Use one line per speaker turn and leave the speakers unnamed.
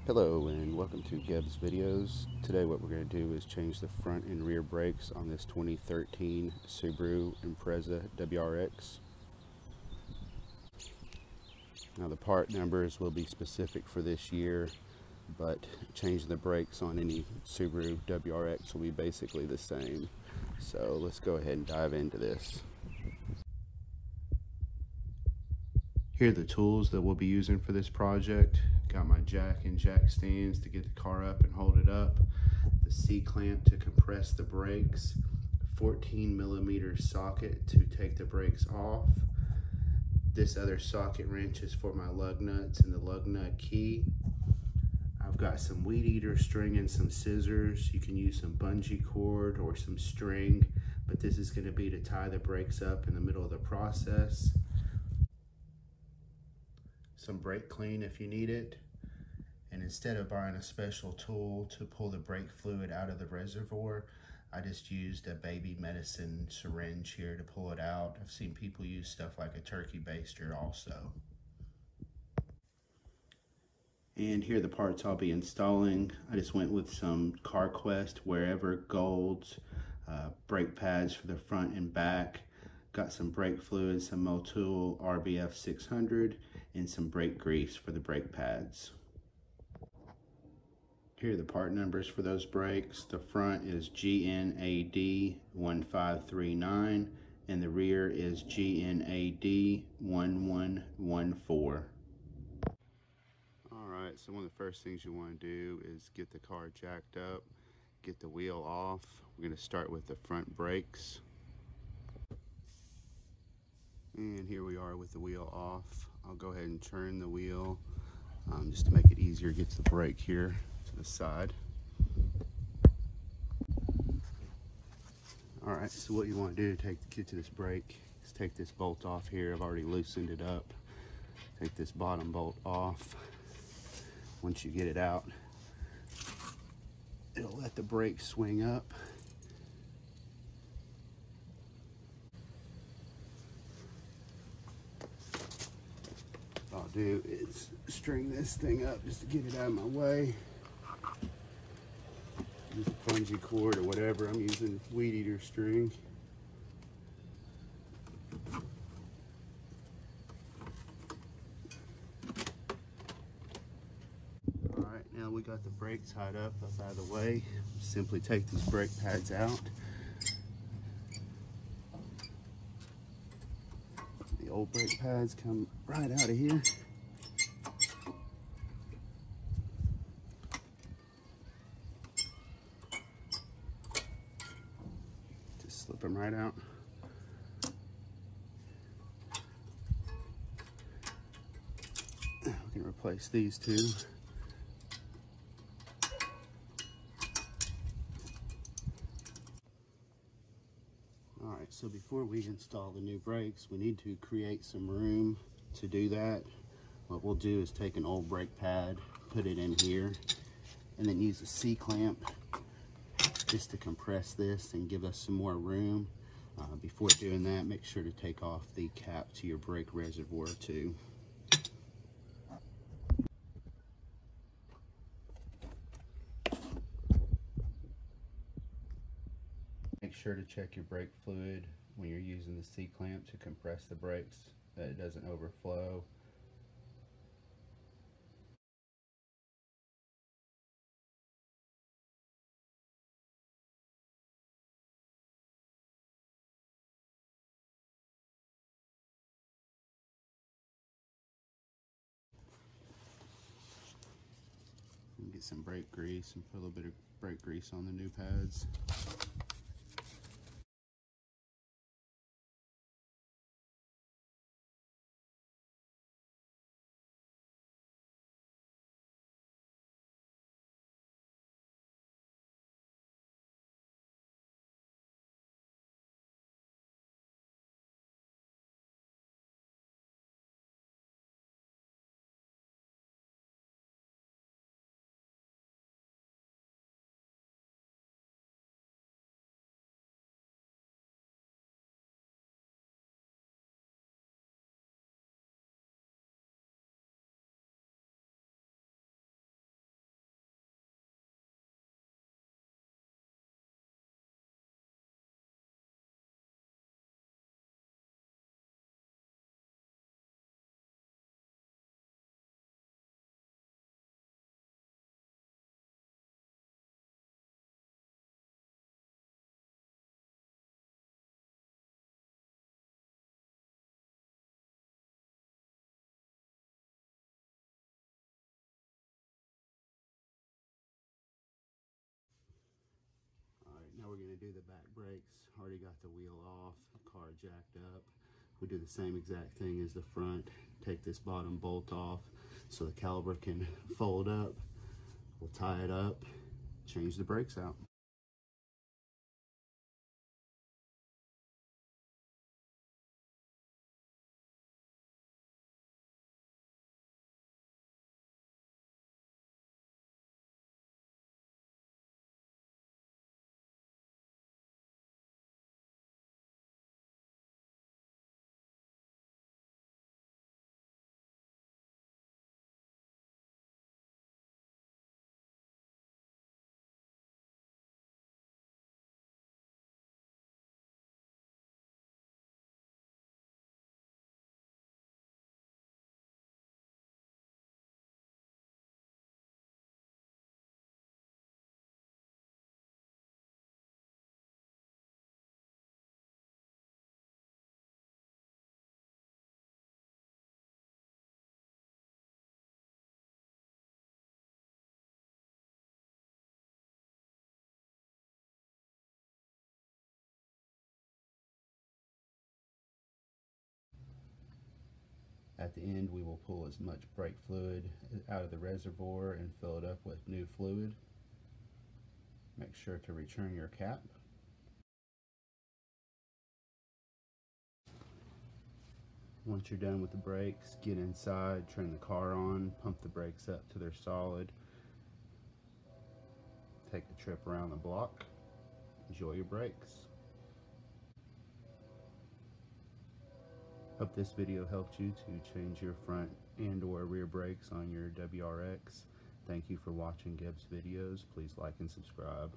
Hello and welcome to Gebs videos. Today what we're going to do is change the front and rear brakes on this 2013 Subaru Impreza WRX. Now the part numbers will be specific for this year, but changing the brakes on any Subaru WRX will be basically the same. So let's go ahead and dive into this. Here are the tools that we'll be using for this project. Got my jack and jack stands to get the car up and hold it up, the C-clamp to compress the brakes, 14mm socket to take the brakes off. This other socket wrench is for my lug nuts and the lug nut key. I've got some weed eater string and some scissors. You can use some bungee cord or some string, but this is going to be to tie the brakes up in the middle of the process. Some brake clean if you need it, and instead of buying a special tool to pull the brake fluid out of the reservoir, I just used a baby medicine syringe here to pull it out. I've seen people use stuff like a turkey baster also. And here are the parts I'll be installing. I just went with some CarQuest Wherever Golds brake pads for the front and back. Got some brake fluid, some Motul RBF 600, and some brake grease for the brake pads. Here are the part numbers for those brakes. The front is GNAD 1539 and the rear is GNAD 1114. Alright, so one of the first things you want to do is get the car jacked up, get the wheel off. We're going to start with the front brakes. And here we are with the wheel off. I'll go ahead and turn the wheel just to make it easier. Get the brake here to the side. Alright, so what you want to do to get to this brake is take this bolt off here. I've already loosened it up. Take this bottom bolt off. Once you get it out, it'll let the brake swing up. What I'll do is string this thing up just to get it out of my way. Use a bungee cord or whatever. I'm using weed eater string. Alright, now we got the brake tied up out of the way. Simply take these brake pads out. The old brake pads come right out of here. Just slip them right out. We can replace these two. Alright, so before we install the new brakes, we need to create some room to do that. What we'll do is take an old brake pad, put it in here, and then use a C-clamp just to compress this and give us some more room. Before doing that, make sure to take off the cap to your brake reservoir too. Make sure to check your brake fluid when you're using the C-clamp to compress the brakes, that it doesn't overflow. Get some brake grease and put a little bit of brake grease on the new pads. to do the back brakes. Already got the wheel off, car jacked up. We do the same exact thing as the front. Take this bottom bolt off so the caliper can fold up. We'll tie it up, change the brakes out. At the end, we will pull as much brake fluid out of the reservoir and fill it up with new fluid. Make sure to return your cap. Once you're done with the brakes, get inside, turn the car on, pump the brakes up to their solid. Take the trip around the block. Enjoy your brakes. Hope this video helped you to change your front and or rear brakes on your WRX. Thank you for watching Gebs videos. Please like and subscribe.